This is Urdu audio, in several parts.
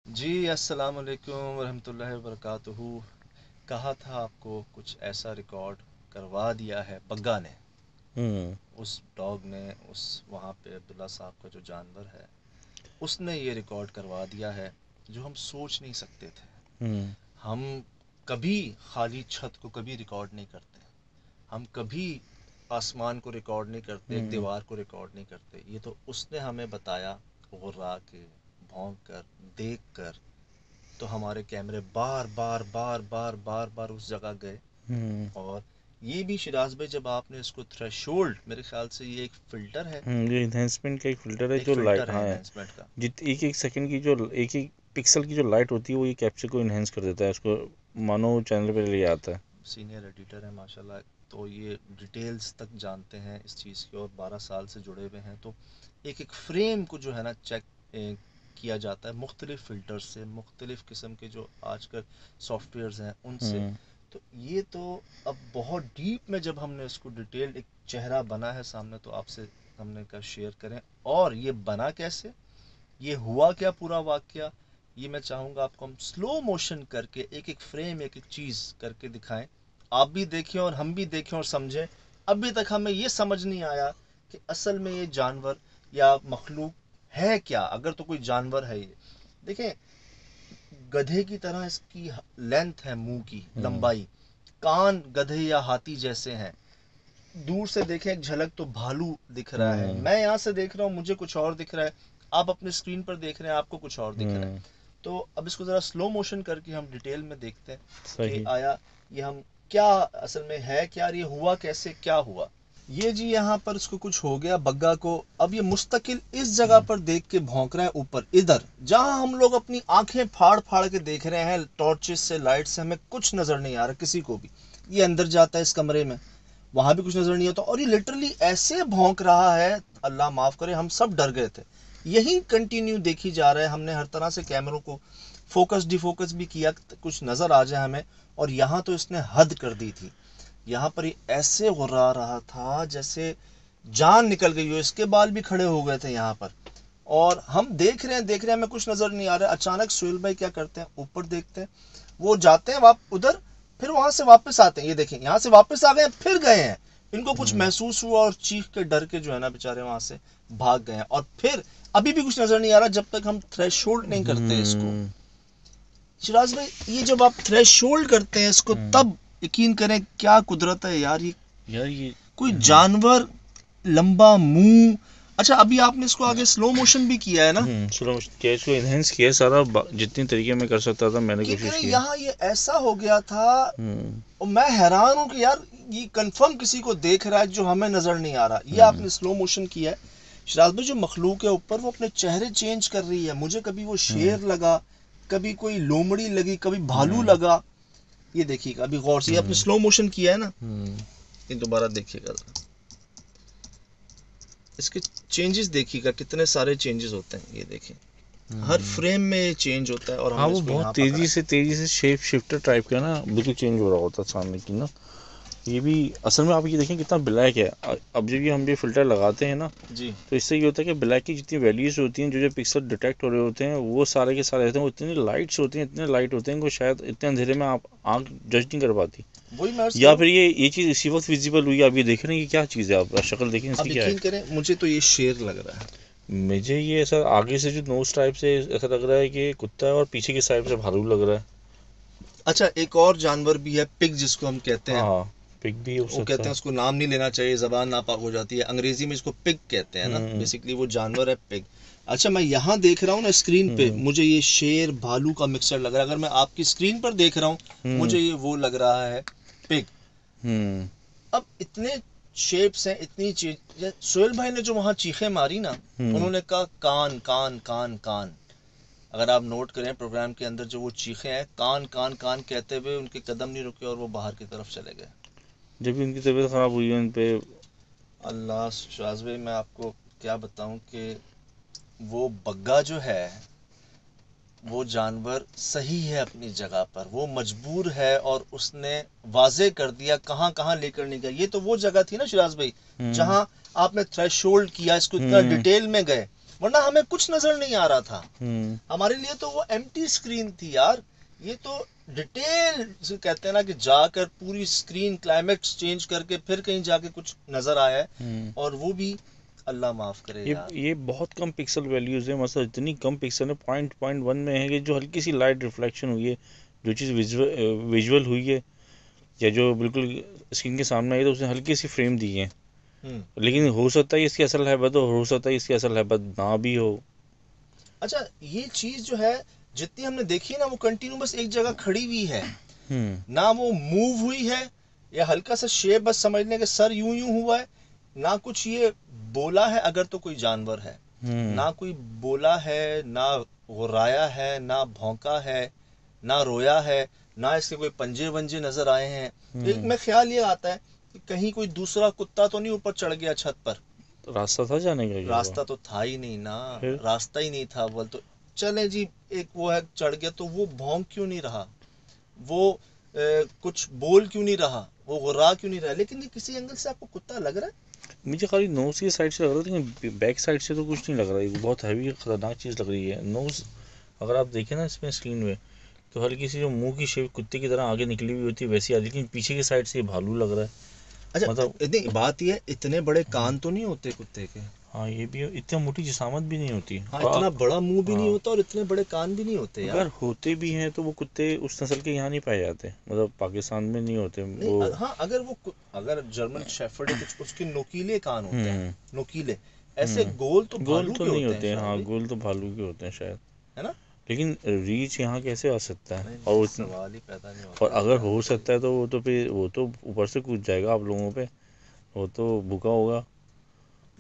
جی السلام علیکم ورحمۃ اللہ وبرکاتہ. کہا تھا آپ کو کچھ ایسا ریکارڈ کروا دیا ہے بگا نے. ہوں اس ڈاگ نے اس وہاں پہ عبداللہ صاحب کا جو جانور ہے اس نے یہ ریکارڈ کروا دیا ہے جو ہم سوچ نہیں سکتے تھے. ہوں ہم کبھی خالی چھت کو کبھی ریکارڈ نہیں کرتے. ہم کبھی آسمان کو ریکارڈ نہیں کرتے, ایک ہوں دیوار کو ریکارڈ نہیں کرتے. یہ تو اس نے ہمیں بتایا غرا کے, بھونک کر, دیکھ کر. تو ہمارے کیمرے بار بار بار بار بار بار اس جگہ گئے. ہوں اور یہ بھی شراز بھائی جب آپ نے اس کو تھریشولڈ, میرے خیال سے یہ ایک فلٹر ہے, یہ انہینسمنٹ کا ایک فلٹر ہے ایک جو لائٹ فلٹر ہے ہاں انہینسمنٹ کا. ایک ایک سیکنڈ کی جو ایک ایک پکسل کی جو لائٹ ہوتی ہے وہ یہ کیپچر کو انہینس کر دیتا ہے, اس کو مانو چینل پہ لے آتا ہے. سینئر ایڈیٹر ہے ماشاء اللہ, تو یہ ڈیٹیلز تک جانتے ہیں اس چیز کی اور 12 سال سے جڑے ہوئے ہیں. تو ایک ایک فریم کو جو ہے نا چیک کیا جاتا ہے مختلف فلٹر سے, مختلف قسم کے جو آج کل سافٹ ویئرز ہیں ان سے. ہوں تو یہ تو اب بہت ڈیپ میں جب ہم نے اس کو ڈیٹیلڈ ایک چہرہ بنا ہے سامنے, تو آپ سے ہم نے کہا شیئر کریں. اور یہ بنا کیسے, یہ ہوا کیا پورا واقعہ, یہ میں چاہوں گا آپ کو ہم سلو موشن کر کے ایک ایک فریم ایک ایک چیز کر کے دکھائیں. آپ بھی دیکھیں اور ہم بھی دیکھیں اور سمجھیں. ابھی تک ہمیں یہ سمجھ نہیں آیا کہ اصل میں یہ جانور یا مخلوق ہے کیا, اگر تو کوئی جانور ہے. یہ دیکھیں گدھے کی طرح اس کی لینتھ ہے, منہ کی ہوں لمبائی, کان گدھے یا ہاتھی جیسے ہیں. دور سے دیکھیں ایک جھلک تو بھالو دکھ رہا ہے, ہوں میں یہاں سے دیکھ رہا ہوں مجھے کچھ اور دکھ رہا ہے, آپ اپنے اسکرین پر دیکھ رہے ہیں آپ کو کچھ اور دکھ رہا ہے. ہوں تو اب اس کو ذرا سلو موشن کر کے ہم ڈیٹیل میں دیکھتے ہیں کہ صحیح. آیا یہ ہم کیا اصل میں ہے کیا, یہ ہوا کیسے, کیا ہوا. یہ جی یہاں پر اس کو کچھ ہو گیا بگا کو. اب یہ مستقل اس جگہ پر دیکھ کے بھونک رہا ہے اوپر, ادھر جہاں ہم لوگ اپنی آنکھیں پھاڑ پھاڑ کے دیکھ رہے ہیں ٹارچز سے, لائٹ سے, ہمیں کچھ نظر نہیں آ رہا کسی کو بھی. یہ اندر جاتا ہے اس کمرے میں, وہاں بھی کچھ نظر نہیں آتا, اور یہ لٹرلی ایسے بھونک رہا ہے, اللہ معاف کرے ہم سب ڈر گئے تھے. یہی کنٹینیو دیکھی جا رہا ہے, ہم نے ہر طرح سے کیمروں کو فوکس ڈی فوکس بھی کیا کچھ نظر آ جائے ہمیں. اور یہاں تو اس نے حد کر دی تھی, یہاں پر یہ ایسے غرا رہا تھا جیسے جان نکل گئی ہو, اس کے بال بھی کھڑے ہو گئے تھے یہاں پر. اور ہم دیکھ رہے ہیں ہمیں کچھ نظر نہیں آ رہا ہے. اچانک سہیل بھائی کیا کرتے ہیں, اوپر دیکھتے ہیں, وہ جاتے ہیں ادھر, پھر وہاں سے واپس آتے ہیں. یہ دیکھیں یہاں سے واپس آ گئے ہیں, پھر گئے ہیں, ان کو کچھ ہوں محسوس ہوا اور چیخ کے ڈر کے جو ہے نا بےچارے وہاں سے بھاگ گئے ہیں. اور پھر ابھی بھی کچھ نظر نہیں آ رہا جب تک ہم تھریش ہولڈ نہیں کرتے اس کو. ہوں شراز بھائی یہ جب آپ تھریش ہولڈ کرتے ہیں اس کو, ہوں تب یقین کریں کیا قدرت ہے یار. یہ یار یہ کوئی جانور, لمبا منہ. اچھا ابھی آپ نے اس کو آگے سلو موشن بھی کیا ہے نا, سلو کیا, اس کو انہینس کیا سارا, جتنی طریقے میں کر سکتا تھا میں نے کہ کوشش کریں کی. یہاں یہ ایسا ہو گیا تھا. ہوں اور میں حیران ہوں کہ یار یہ کنفرم کسی کو دیکھ رہا ہے جو ہمیں نظر نہیں آ رہا. یہ آپ ہوں نے سلو موشن کیا ہے. شراز بھائی جو مخلوق ہے اوپر وہ اپنے چہرے چینج کر رہی ہے. مجھے کبھی وہ ہوں شیر لگا, کبھی کوئی لومڑی لگی, کبھی بھالو ہوں لگا. یہ دیکھیے گا ابھی غور سے, یہ آپ نے سلو موشن کیا ہے نا, ہوں یہ دوبارہ دیکھیے گا, اس کے چینجز دیکھیے گا کتنے سارے چینجز ہوتے ہیں. یہ دیکھیں ہر فریم میں یہ چینج ہوتا ہے. اور ہم ہاں نے وہ اس کو بہت یہاں پکڑا ہے. تیزی سے شیپ شفٹر ٹائپ کا نا, بالکل چینج ہو رہا ہوتا ہے سامنے کی نا. یہ بھی اصل میں آپ یہ دیکھیں کتنا بلیک ہے. اب جب یہ ہم یہ فلٹر لگاتے ہیں نا, جی تو اس سے یہ ہوتا ہے کہ بلیک کی جتنی ویلیوز ہوتی ہیں, جو پکسل ڈیٹیکٹ ہو رہے ہوتے ہیں, وہ سارے کے سارے ہوتے ہیں, وہ اتنی لائٹس ہوتی ہیں, اتنے لائٹ ہوتے ہیں کہ شاید اتنے اندھیرے میں آپ آنکھ جج نہیں کر پاتی. وہی میں عرض یا کروں. پھر یہ چیز اسی وقت ویزیبل ہوئی, آپ یہ دیکھ رہے ہیں کہ کیا چیز ہے, آپ شکل دیکھیں اس اب کی کیا ہے. یقین کریں مجھے تو یہ شیر لگ رہا ہے. مجھے یہ ایسا آگے سے جو نوز ٹائپ سے ایسا لگ رہا ہے کہ کتا ہے, اور پیچھے کی سائڈ سے بھالو لگ رہا ہے. اچھا ایک اور جانور بھی ہے, پگ جس کو ہم کہتے ہیں. ہاں پک بھی ہو وہ سکتا کہتے ہے. ہیں اس کو نام نہیں لینا چاہیے, زبان ناپاک ہو جاتی ہے. انگریزی میں اس کو پگ کہتے ہیں نا, بیسکلی وہ جانور ہے پگ. اچھا میں یہاں دیکھ رہا ہوں نا اسکرین پہ, مجھے یہ شیر بھالو کا مکسچر لگ رہا ہے. اگر میں آپ کی اسکرین پر دیکھ رہا ہوں مجھے یہ وہ لگ رہا ہے پگ. اب اتنے شیپس ہیں, اتنی چیز. سہیل بھائی نے جو وہاں چیخیں ماری نا, انہوں نے کہا کان کان کان کان. اگر آپ نوٹ کریں پروگرام کے اندر جو وہ چیخیں ہیں, کان کان کان کہتے ہوئے ان کے قدم نہیں رکے اور وہ باہر کی طرف چلے گئے. جب بھی ان کی طبیعت خراب ہوئی ہے ان پہ. اللہ شاز بھائی میں آپ کو کیا بتاؤں کہ وہ بگا جو ہے, وہ جانور صحیح ہے اپنی جگہ پر, وہ مجبور ہے اور اس نے واضح کر دیا کہاں کہاں لے کر نہیں گیا. یہ تو وہ جگہ تھی نا شراز بھائی جہاں آپ نے تھریش ہولڈ کیا, اس کو اتنا ڈیٹیل میں گئے. ورنہ ہمیں کچھ نظر نہیں آ رہا تھا. ہمارے لیے تو وہ ایمٹی اسکرین تھی یار. یہ تو ڈیٹیل سے کہتے ہیں نا کہ جا کر پوری اسکرین کلائمیکس چینج کر کے پھر کہیں جا کے کچھ نظر آیا ہے, اور وہ بھی اللہ معاف کرے یار. یہ بہت کم پکسل ویلیوز ہیں, مثلا اتنی کم پکسل ہے 0.1 میں ہے کہ جو ہلکی سی لائٹ ریفلیکشن ہوئی ہے, جو چیز ویژول ہوئی ہے یا جو بالکل اسکرین کے سامنے آئی تو اس نے ہلکی سی فریم دی ہے, لیکن ہو سکتا ہے اس کی اصل حیبت ہو سکتا ہے اس کی اصل حیبت نہ بھی ہو. اچھا یہ چیز جو ہے جتنی ہم نے دیکھی نا وہ کنٹینیو بس ایک جگہ کھڑی ہوئی ہے, نہ وہ موو ہوئی ہے, یا ہلکا سا شیپ بس سمجھنے کہ سر یوں ہوا ہے, نہ کچھ یہ بولا ہے اگر تو کوئی جانور ہے, نہ کوئی بولا ہے, نہ غرایا ہے, نہ بھونکا ہے, نہ رویا ہے, نہ اس کے کوئی پنجے ونجے نظر آئے ہیں. ایک میں خیال یہ آتا ہے کہ کہیں کوئی دوسرا کتا تو نہیں اوپر چڑھ گیا چھت پر. راستہ تھا جانے کا, راستہ تو تھا ہی نہیں نا, راستہ ہی نہیں تھا. بول تو چلے جی ایک وہ ہے چڑھ گیا, تو وہ بھونک کیوں نہیں رہا, وہ کچھ بول کیوں نہیں رہا, وہ غرا کیوں نہیں رہا. لیکن یہ کسی اینگل سے آپ کو کتا لگ رہا ہے. مجھے خالی نوز کی سائڈ سے لگ رہا ہے, لیکن بیک سائڈ سے تو کچھ نہیں لگ رہا ہے. بہت ہیوی خطرناک چیز لگ رہی ہے. نوز اگر آپ دیکھیں نا اس میں اسکرین میں تو ہلکی سی جو منہ کی شیپ کتے کی طرح آگے نکلی ہوئی ہوتی ہے ویسی آتی, لیکن پیچھے کی سائڈ سے یہ بھالو لگ رہا ہے. اچھا مطلب بات یہ ہے اتنے بڑے کان تو نہیں ہوتے کتے کے. ہاں یہ بھی اتنا موٹی جسامت بھی نہیں ہوتی, اتنا بڑا منہ بھی نہیں ہوتا اور اتنے بڑے کان بھی نہیں ہوتے. اگر ہوتے بھی ہیں تو وہ کتے اس نسل کے یہاں نہیں پائے جاتے, مطلب پاکستان میں نہیں ہوتے. ہاں اگر جرمن شیفرڈ ہے اس کے نوکیلے کان ہوتے ہیں, نوکیلے ایسے گول تو نہیں ہوتے. ہاں گول تو بھالو کے ہوتے ہیں شاید, ہے نا. لیکن ریچ یہاں کیسے آ سکتا ہے, اور سوال ہی پیدا نہیں ہوتا. اور اگر ہو سکتا ہے تو وہ تو اوپر سے کود جائے گا آپ لوگوں پہ, وہ تو بھوکا ہوگا.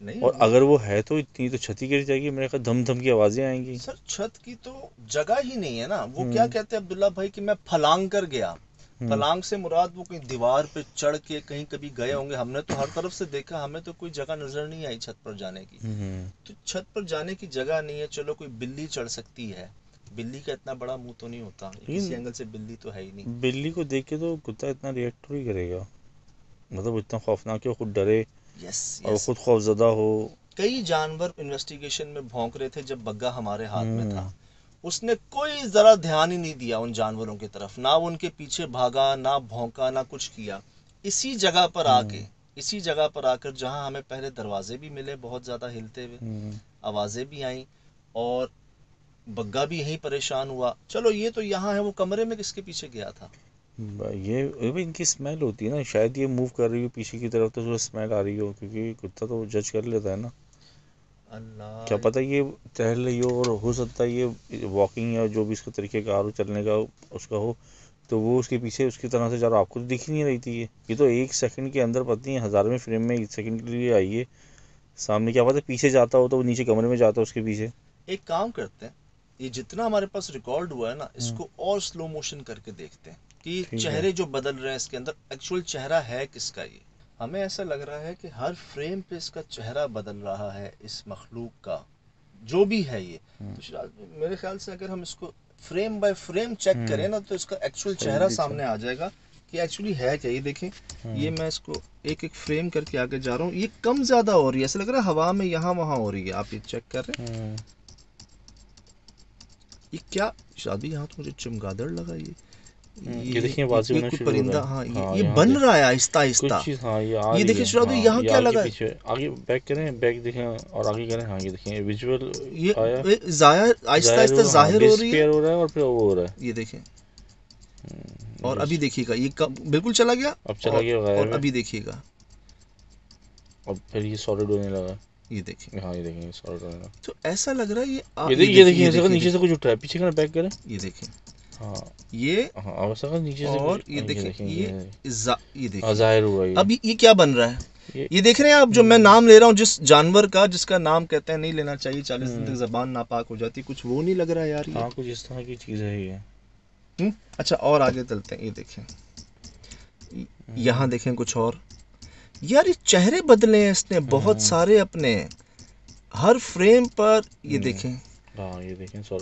اور اگر وہ ہے تو اتنی تو چھت ہی گر جائے گی, میرے خیال دھم دھم کی آوازیں آئیں گی. سر چھت کی تو جگہ ہی نہیں ہے نا. وہ کیا کہتے ہیں عبداللہ بھائی کہ میں پھلانگ کر گیا. پھلانگ سے مراد وہ کہیں دیوار پہ چڑھ کے کہیں کبھی گئے ہوں گے. ہم نے تو ہر طرف سے دیکھا, ہمیں تو کوئی جگہ نظر نہیں آئی چھت پر جانے کی. تو چھت پر جانے کی جگہ نہیں ہے. چلو کوئی بلی چڑھ سکتی ہے, بلی کا اتنا بڑا منہ تو نہیں ہوتا, کسی اینگل سے بلی تو ہے ہی نہیں. بلی کو دیکھ کے تو کتا اتنا ریئیکٹ تھوڑی کرے گا, مطلب اتنا خوفناک ہے, خود ڈرے اور خود خوف زدہ ہو. کئی جانور انویسٹیگیشن میں بھونک رہے تھے جب بگا ہمارے ہاتھ میں تھا. اس نے کوئی ذرا دھیان ہی نہیں دیا ان جانوروں کی طرف, نہ ان کے پیچھے بھاگا, نہ بھونکا, نہ کچھ کیا. اسی جگہ پر آ کر جہاں ہمیں پہلے دروازے بھی ملے بہت زیادہ ہلتے ہوئے, آوازیں بھی آئیں, اور بگا بھی یہیں پریشان ہوا. چلو یہ تو یہاں ہے, وہ کمرے میں کس کے پیچھے گیا تھا. یہ ان کی اسمیل ہوتی ہے نا, شاید یہ موو کر رہی ہو پیچھے کی طرف تو اسمیل آ رہی ہو, کیونکہ کتا تو جج کر لیتا ہے نا. اللہ کیا پتہ یہ ٹہل رہی ہو, اور ہو سکتا ہے یہ واکنگ یا جو بھی اس کا طریقہ کار ہو چلنے کا اس کا ہو, تو وہ اس کے پیچھے اس کی طرح سے جا رہا. آپ کو تو دکھ نہیں رہی تھی. یہ تو ایک سیکنڈ کے اندر پتہ نہیں ہزارویں فریم میں ایک سیکنڈ کے لیے آئی ہے سامنے. کیا پتہ پیچھے جاتا ہو تو وہ نیچے کمرے میں جاتا اس کے پیچھے. ایک کام کرتے ہیں, یہ جتنا ہمارے پاس ریکارڈ ہوا ہے نا, اس کو اور سلو موشن کر کے دیکھتے ہیں کہ چہرے جو بدل رہے ہیں اس کے اندر ایکچوئل چہرہ ہے کس کا. یہ ہمیں ایسا لگ رہا ہے کہ ہر فریم پہ اس کا چہرہ بدل رہا ہے, اس مخلوق کا جو بھی ہے. یہ میرے خیال سے اگر ہم اس کو فریم بائی فریم چیک کریں نا تو اس کا ایکچوئل چہرہ سامنے آ جائے گا کہ ایکچولی ہے کیا. یہ دیکھیں, یہ میں اس کو ایک ایک فریم کر کے آگے جا رہا ہوں. یہ کم زیادہ ہو رہی ہے, ایسا لگ رہا ہے ہوا میں یہاں وہاں ہو رہی ہے. آپ یہ چیک کر رہے ہیں, یہ کیا شادی, یہاں تو مجھے چمگادڑ لگا. یہ دیکھیں کوئی پرندہ, ہاں یہ بن رہا ہے آہستہ آہستہ. یہ دیکھیں شادی یہاں کیا لگا ہے, آگے بیک کریں, بیک دیکھیں اور آگے کریں. ہاں یہ دیکھیں ویژول یہ ظاہر آہستہ آہستہ ظاہر ہو رہی ہے, اور پھر وہ ہو رہا ہے. یہ دیکھیں, اور ابھی دیکھیے گا یہ بالکل چلا گیا, اب چلا گیا, اور ابھی دیکھیے گا اب پھر یہ سالڈ ہونے لگا. یہ دیکھیں, ہاں یہ دیکھیں یہ سالڈ ہونے لگا. تو ایسا لگ رہا ہے یہ دیکھیں نیچے سے کچھ اٹھ رہا ہے, پیچھے کریں, بیک کریں. یہ دیکھیں, ہاں یہ نیچے سے, اور یہ دیکھیں یہ دیکھیں ظاہر ہوا. اب یہ کیا بن رہا ہے, یہ دیکھ رہے ہیں آپ. جو میں نام لے رہا ہوں جس جانور کا, جس کا نام کہتے ہیں نہیں لینا چاہیے, 40 دن تک زبان ناپاک ہو جاتی, کچھ وہ نہیں لگ رہا ہے یار. ہاں کچھ اس طرح کی چیز ہے یہ. اچھا اور آگے چلتے ہیں. یہ دیکھیں, یہاں دیکھیں کچھ اور. یار یہ چہرے بدلے ہیں اس نے بہت سارے اپنے ہر فریم پر. یہ دیکھیں,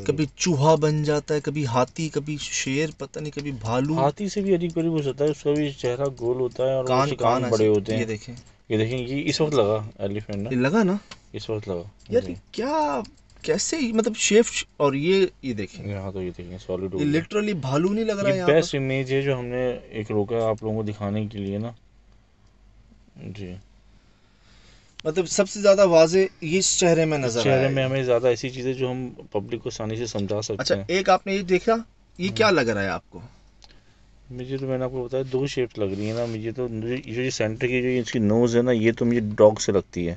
کبھی چوہا بن جاتا ہے, کبھی ہاتھی, کبھی شیر, پتہ نہیں کبھی بھالو. ہاتھی سے بھی عجیب قریب ہو سکتا ہے, اس کا بھی چہرہ گول ہوتا ہے اور کان بڑے ہوتے ہیں. یہ دیکھیں یہ اس وقت لگا ایلیفینٹ لگا نا, اس وقت لگا یار جی. کیا کیسے مطلب شیف، اور یہ دیکھیں، یہاں تو یہ دیکھیں سالڈ ہو یہ گیا. لٹرلی بھالو نہیں لگ رہا یہ ہے یہاں بیسٹ پر. امیج ہے جو ہم نے ایک روکا آپ لوگوں کو دکھانے کے لیے نا. جی مطلب سب سے زیادہ واضح یہ اس چہرے میں اس نظر چہرے آیا میں یہ. ہمیں زیادہ ایسی چیزیں جو ہم پبلک کو آسانی سے سمجھا اچھا سکتے ہیں. ایک آپ نے یہ دیکھا، یہ کیا لگ رہا ہے آپ کو؟ مجھے تو میں نے آپ کو بتایا 2 شیپس لگ رہی ہیں نا. مجھے تو یہ سینٹر کی جو اس کی نوز ہے نا، یہ تو مجھے ڈاگ سے لگتی ہے.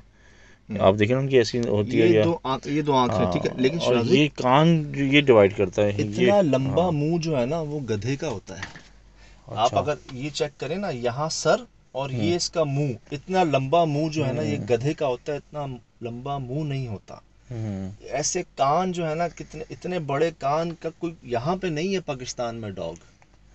آپ دیکھیں نا ان کی ایسی ہوتی ہے یہ یا یہ دو آنکھیں ہاں. ٹھیک ہے، لیکن اور شراز بھائی یہ کان جو یہ ڈیوائڈ کرتا ہے یہ. اتنا لمبا ہاں منہ جو ہے نا وہ گدھے کا ہوتا ہے. آپ اچھا. اگر یہ چیک کریں نا، یہاں سر اور ہوں یہ اس کا منہ، اتنا لمبا منہ جو ہے نا یہ ہوں گدھے کا ہوتا ہے، اتنا لمبا منہ نہیں ہوتا. ہوں. ایسے کان جو ہے نا، کتنے اتنے بڑے کان کا کوئی یہاں پہ نہیں ہے پاکستان میں ڈاگ.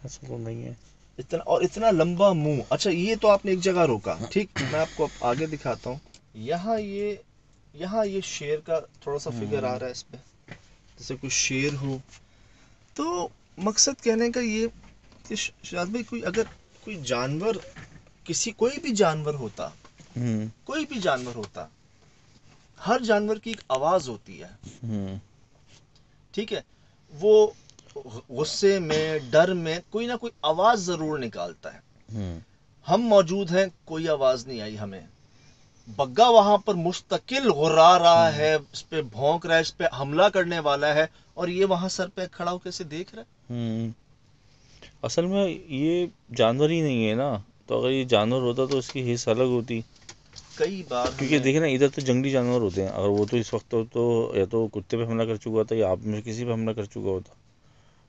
ایسا تو نہیں ہے. اتنا اور اتنا لمبا منہ. اچھا یہ تو آپ نے ایک جگہ روکا، ٹھیک، میں آپ کو آگے دکھاتا ہوں. یہاں یہ شیر کا تھوڑا سا فگر آ رہا ہے اس پہ، جیسے کوئی شیر ہو. تو مقصد کہنے کا یہ کہ شاید بھائی اگر کوئی جانور، کوئی بھی جانور ہوتا، ہوں کوئی بھی جانور ہوتا، ہر جانور کی ایک آواز ہوتی ہے، ہوں. ٹھیک ہے. وہ غصے میں، ڈر میں کوئی نہ کوئی آواز ضرور نکالتا ہے. ہوں. ہم موجود ہیں، کوئی آواز نہیں آئی ہمیں. بگا وہاں پر مستقل غرا رہا ہے، اس پہ بھونک رہا ہے، اس پہ حملہ کرنے والا ہے، اور یہ وہاں سر پہ کھڑا ہو کیسے دیکھ رہا ہے. ہوں. اصل میں یہ جانور ہی نہیں ہے نا. تو اگر یہ جانور ہوتا تو اس کی حص الگ ہوتی. کئی بار کیونکہ ہمیں دیکھیں نا ادھر تو جنگلی جانور ہوتے ہیں. اگر وہ تو اس وقت تو یا تو کتے پہ حملہ کر چکا ہوتا یا آپ میں سے کسی پہ حملہ کر چکا ہوتا.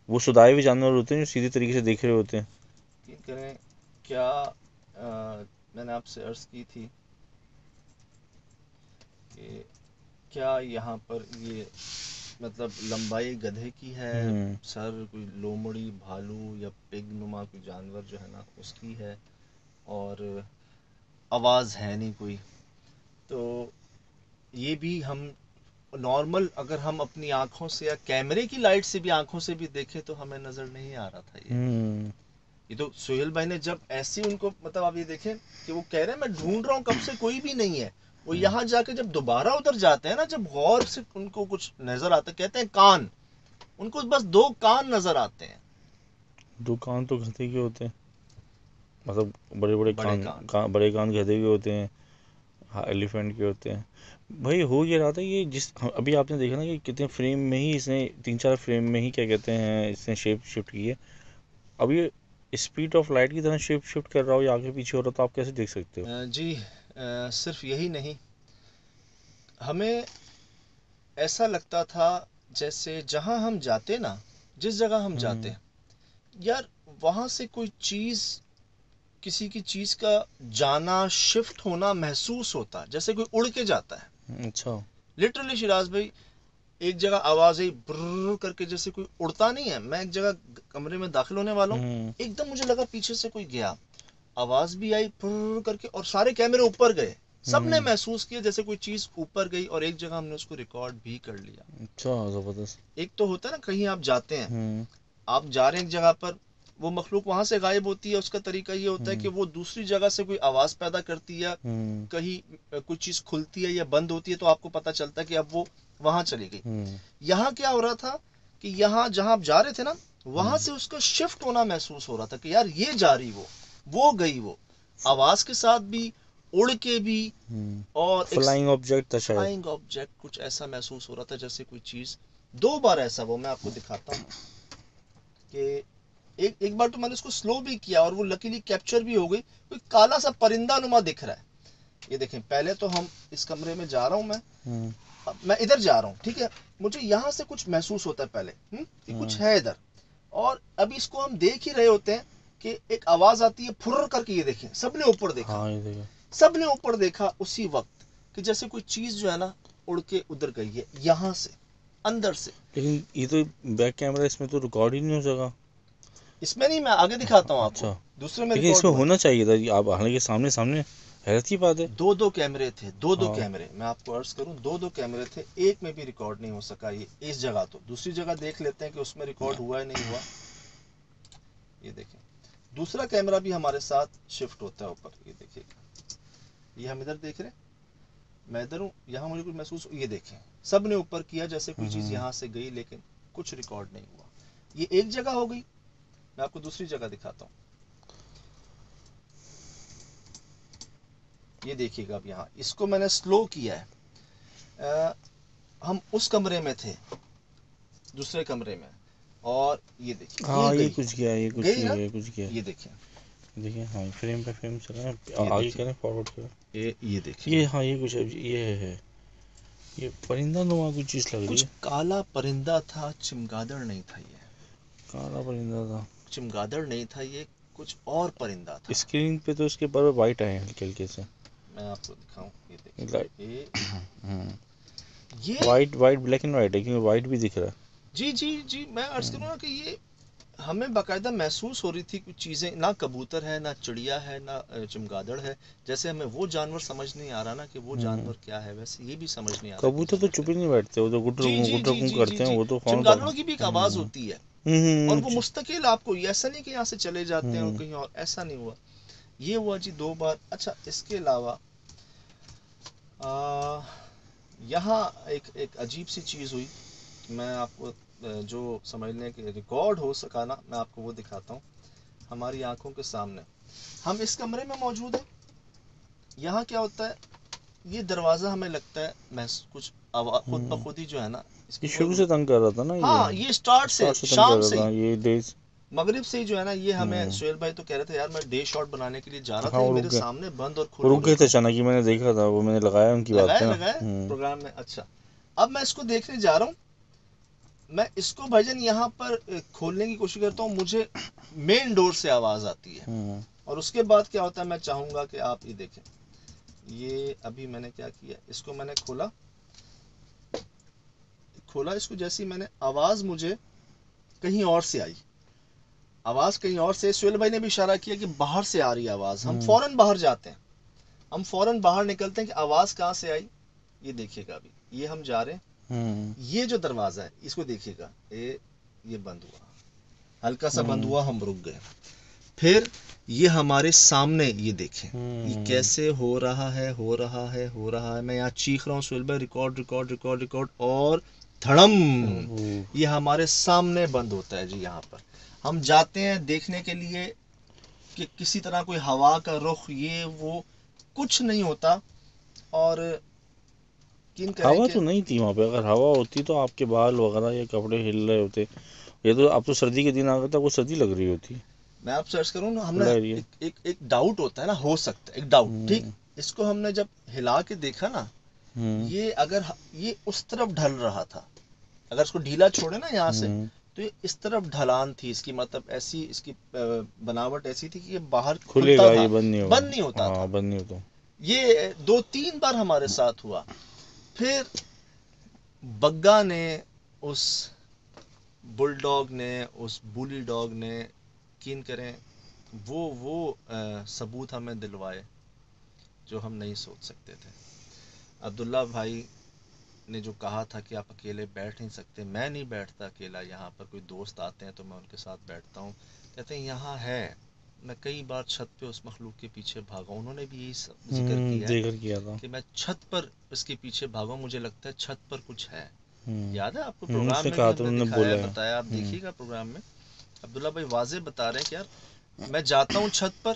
وہ سدائے ہوئے جانور ہوتے ہیں جو سیدھی طریقے سے دیکھ رہے ہوتے ہیں. یقین کریں کیا میں نے آپ سے عرض کی تھی کہ کیا یہاں پر یہ مطلب لمبائی گدھے کی ہے، ہوں سر کوئی لومڑی بھالو یا پگ نما کوئی جانور جو ہے نا اس کی ہے، اور آواز ہے نہیں کوئی. تو یہ بھی ہم نارمل اگر ہم اپنی آنکھوں سے یا کیمرے کی لائٹ سے بھی آنکھوں سے بھی دیکھیں تو ہمیں نظر نہیں آ رہا تھا. ہوں. یہ تو سہیل بھائی نے جب ایسی ان کو مطلب آپ یہ دیکھیں کہ وہ کہہ رہے ہیں میں ڈھونڈ رہا ہوں کب سے، کوئی بھی نہیں ہے. وہ یہاں جا کے جب دوبارہ ادھر جاتے ہیں نا، جب غور سے ان کو کچھ نظر آتا ہے، کہتے ہیں کان، ان کو بس 2 کان نظر آتے ہیں. 2 کان تو گدھے کے ہوتے ہیں. مطلب بڑے بڑے بڑے کان گدھے کے ہوتے ہیں، ایلیفینٹ کے ہوتے ہیں. بھائی ہو یہ رہا تھا یہ جس ابھی آپ نے دیکھا نا کہ کتنے فریم میں ہی اس نے 3-4 فریم میں ہی کیا کہتے ہیں اس نے شیپ شفٹ کی ہے. اب یہ اسپیڈ آف لائٹ کی طرح شفٹ کر رہا ہو یا آگے پیچھے ہو رہا تو آپ کیسے دیکھ سکتے ہو؟ جی صرف یہی نہیں، ہمیں ایسا لگتا تھا جیسے جہاں ہم جاتے نا، جس جگہ ہم جاتے یار وہاں سے کوئی چیز، کسی کی چیز کا جانا، شفٹ ہونا محسوس ہوتا، جیسے کوئی اڑ کے جاتا ہے. اچھا. لٹرلی شراز بھائی ایک جگہ آواز آئی برر کر کے، جیسے کوئی اڑتا نہیں ہے. میں ایک جگہ کمرے میں داخل ہونے والا ہوں، ایک دم مجھے لگا پیچھے سے کوئی گیا، آواز بھی آئی برر کر کے، اور سارے کیمرے اوپر گئے. سب نے محسوس کیا جیسے کوئی چیز اوپر گئی، اور ایک جگہ ہم نے اس کو ریکارڈ بھی کر لیا. اچھا زبردست. ایک تو ہوتا ہے نا کہیں آپ جاتے ہیں، آپ جا رہے ہیں ایک جگہ پر، وہ مخلوق وہاں سے غائب ہوتی ہے، اس کا طریقہ یہ ہوتا ہے کہ وہ دوسری جگہ سے کوئی آواز پیدا کرتی ہے، کہیں کوئی چیز کھلتی ہے یا بند ہوتی ہے، تو آپ کو پتہ چلتا ہے کہ اب وہ وہاں چلی گئی. یہاں کیا ہو رہا تھا کہ یہاں جہاں آپ جا رہے تھے نا، وہاں سے اس کا شفٹ ہونا محسوس ہو رہا تھا کہ یار یہ جا رہی، وہ گئی، وہ آواز کے ساتھ بھی، اڑ کے بھی، اور فلائنگ آبجیکٹ تھا شاید. فلائنگ آبجیکٹ کچھ ایسا محسوس ہو رہا تھا جیسے کوئی چیز. 2 بار ایسا وہ میں آپ کو دکھاتا ہوں کہ ایک بار تو میں نے اس کو سلو بھی کیا اور وہ لکیلی کیپچر بھی ہو گئی. کوئی کالا سا پرندہ نما دکھ رہا ہے. یہ دیکھیں پہلے تو ہم اس کمرے میں جا رہا ہوں، میں ادھر جا رہا ہوں، ٹھیک ہے، مجھے یہاں سے کچھ محسوس ہوتا ہے پہلے کہ کچھ ہے ادھر، اور ابھی اس کو ہم دیکھ ہی رہے ہوتے ہیں کہ ایک آواز آتی ہے پھر کر کے. یہ دیکھیں سب نے اوپر دیکھا، سب نے اوپر دیکھا اسی وقت کہ جیسے کوئی چیز جو ہے نا اڑ کے ادھر گئی ہے یہاں سے اندر سے. لیکن یہ تو بیک کیمرہ اس میں تو ریکارڈ ہی نہیں ہو سکا. اس میں نہیں، میں آگے دکھاتا ہوں آپ کو. اچھا. دوسرے میں لیکن اس ریکارڈ میں ہوا ہونا چاہیے تھا. آپ حالانکہ سامنے حیرت کی بات ہے. 2 کیمرے تھے، 2 ہاں. کیمرے، میں آپ کو عرض کروں 2 کیمرے تھے، ایک میں بھی ریکارڈ نہیں ہو سکا. یہ اس جگہ تو دوسری جگہ دیکھ لیتے ہیں کہ اس میں ریکارڈ ہوا ہے نہیں ہوا. یہ دیکھیں دوسرا کیمرہ بھی ہمارے ساتھ شفٹ ہوتا ہے اوپر. یہ دیکھیے یہ ہم ادھر دیکھ رہے ہیں، میں ادھر ہوں, یہاں مجھے کچھ محسوس, یہ دیکھیں سب نے اوپر کیا جیسے کوئی چیز یہاں سے گئی لیکن کچھ ریکارڈ نہیں ہوا. یہ ایک جگہ ہو گئی. میں آپ کو دوسری جگہ دکھاتا ہوں. یہ دیکھیے گا اب یہاں اس کو میں نے سلو کیا ہے. ہم اس کمرے میں تھے, دوسرے کمرے میں, اور یہ دیکھیں ہاں یہ گئی کچھ گیا, یہ کچھ گئی گیا, نا, یہ کچھ گیا. یہ دیکھیں دیکھیں ہاں فریم پہ فریم چل رہا ہے, یہ آگے دیکھیں, کریں فارورڈ کریں. یہ دیکھیں یہ ہاں یہ کچھ یہ ہے, یہ پرندہ نما کوئی چیز لگ رہی کچھ ہے. کالا پرندہ تھا, چمگادڑ نہیں تھا. یہ کالا پرندہ تھا, چمگادڑ نہیں تھا, یہ کچھ اور پرندہ تھا. اسکرین پہ تو اس کے پر وائٹ آئے ہیں ہلکے ہلکے سے. میں آپ کو دکھاؤں, یہ دیکھیں یہ وائٹ بلیک اینڈ وائٹ ہے, کیونکہ وائٹ بھی دکھ رہا ہے. جی میں عرض کروں گا کہ یہ ہمیں باقاعدہ محسوس ہو رہی تھی کچھ چیزیں, نہ کبوتر ہے, نہ چڑیا ہے, نہ چمگادڑ ہے. جیسے ہمیں وہ جانور سمجھ نہیں آ رہا نا کہ وہ جانور کیا ہے, ویسے یہ بھی سمجھ نہیں آ رہا کہ کبوتر تو جانور چپ کیا ہی نہیں بیٹھتے, وہ تو گٹر کرتے ہیں, وہ تو فون پر. چمگادڑوں کی بھی ایک آواز ہوتی ہے, اور وہ مستقل آپ کو, ایسا نہیں کہ یہاں سے چلے جاتے ہیں اور کہیں اور, ایسا نہیں ہوا. یہ ہوا جی 2 بار. اچھا اس کے علاوہ یہاں ایک عجیب سی چیز ہوئی. میں آپ کو جو سمجھ لیں کہ ریکارڈ ہو سکا نا, میں آپ کو وہ دکھاتا ہوں. ہماری آنکھوں کے سامنے ہم اس کمرے میں موجود ہیں. یہاں کیا ہوتا ہے, یہ دروازہ ہمیں لگتا ہے کچھ خود بخود ہی جو ہے نا, اس یہ کی شروع سے تنگ کر رہا تھا نا, ہاں یہ اسٹارٹ سے تنگ کر شام رہا سے تھا ہی, یہ ڈیز, مغرب سے ہی جو ہے نا. یہ ہمیں سہیل بھائی تو کہہ رہے تھے یار میں ڈے شاٹ بنانے کے لیے جا رہا تھا, ہاں یہ وہ میرے رک گئے, سامنے بند اور وہ کھل ہو رک گئی. گئے تھے اچانک, میں نے دیکھا تھا, وہ میں نے لگایا ان کی بات پہ نا. پروگرام میں. اچھا اب میں اس کو دیکھنے جا رہا ہوں. میں اس کو بھائی جان یہاں پر کھولنے کی کوشش کرتا ہوں, مجھے مین ڈور سے آواز آتی ہے. اور اس کے بعد کیا ہوتا ہے, میں چاہوں گا کہ آپ یہ دیکھیں. یہ ابھی میں نے کیا کیا, اس کو میں نے کھولا اس کو, جیسی میں نے آواز مجھے کہیں اور سے آئی, آواز کہیں اور سے. سہیل بھائی نے بھی اشارہ کیا کہ باہر سے آ رہی آواز. ہم فوراً باہر جاتے ہیں, ہم فوراً باہر نکلتے ہیں کہ آواز کہاں سے آئی. یہ دیکھیے گا ابھی, یہ ہم جا رہے ہیں, یہ جو دروازہ ہے اس کو دیکھیے گا, یہ بند ہوا, ہلکا سا بند ہوا, ہم رک گئے. پھر یہ ہمارے سامنے, یہ دیکھیں یہ کیسے ہو رہا ہے. میں یہاں چیخ رہا ہوں, سہیل بھائی ریکارڈ, اور دھڑم یہ ہمارے سامنے بند ہوتا ہے جی. یہاں پر ہم جاتے ہیں دیکھنے کے لیے کہ کسی طرح کوئی ہوا کا رخ, یہ وہ کچھ نہیں ہوتا. اور یقین کریں ہوا کہ تو نہیں تھی وہاں پہ, اگر ہوا ہوتی تو آپ کے بال وغیرہ یا کپڑے ہل رہے ہوتے. یہ تو اب تو سردی کے دن آ گیا تھا, وہ سردی لگ رہی ہوتی. میں آپ سرچ کروں نا, ہم نے کھلا ایریا, ایک ڈاؤٹ ہوتا ہے نا, ہو سکتا ہے ایک ڈاؤٹ, ٹھیک. اس کو ہم نے جب ہلا کے دیکھا نا, یہ اگر یہ اس طرف ڈھل رہا تھا, اگر اس کو ڈھیلا چھوڑے نا یہاں سے, تو یہ اس طرف ڈھلان تھی اس کی, مطلب ایسی اس کی بناوٹ ایسی تھی کہ یہ باہر کھلے کھلتا گا, تھا, یہ بند نہیں ہوگا. بند نہیں ہوتا تھا. بند نہیں ہوتا. یہ 2-3 بار ہمارے ساتھ ہوا. پھر بگا نے, اس بل ڈاگ نے, اس بولی ڈاگ نے, یقین کریں وہ ثبوت ہمیں دلوائے جو ہم نہیں سوچ سکتے تھے. عبداللہ بھائی نے جو کہا تھا کہ آپ اکیلے بیٹھ نہیں سکتے, میں نہیں بیٹھتا اکیلا, یہاں پر کوئی دوست آتے ہیں تو میں ان کے ساتھ بیٹھتا ہوں. کہتے ہیں یہاں ہے. میں کئی بار چھت پہ اس مخلوق کے پیچھے بھاگا, انہوں نے بھی یہی ذکر کیا ہے کہ میں چھت پر اس کے پیچھے بھاگا, مجھے لگتا ہے چھت پر کچھ ہے. یاد ہے آپ کو اس پروگرام نے میں بھی کہا ہم تھا, نے انہوں نے دکھایا, بولا ہے. بتایا, آپ دیکھیے گا پروگرام میں. عبداللہ بھائی واضح بتا رہے ہیں کہ یار میں جاتا ہوں چھت پر,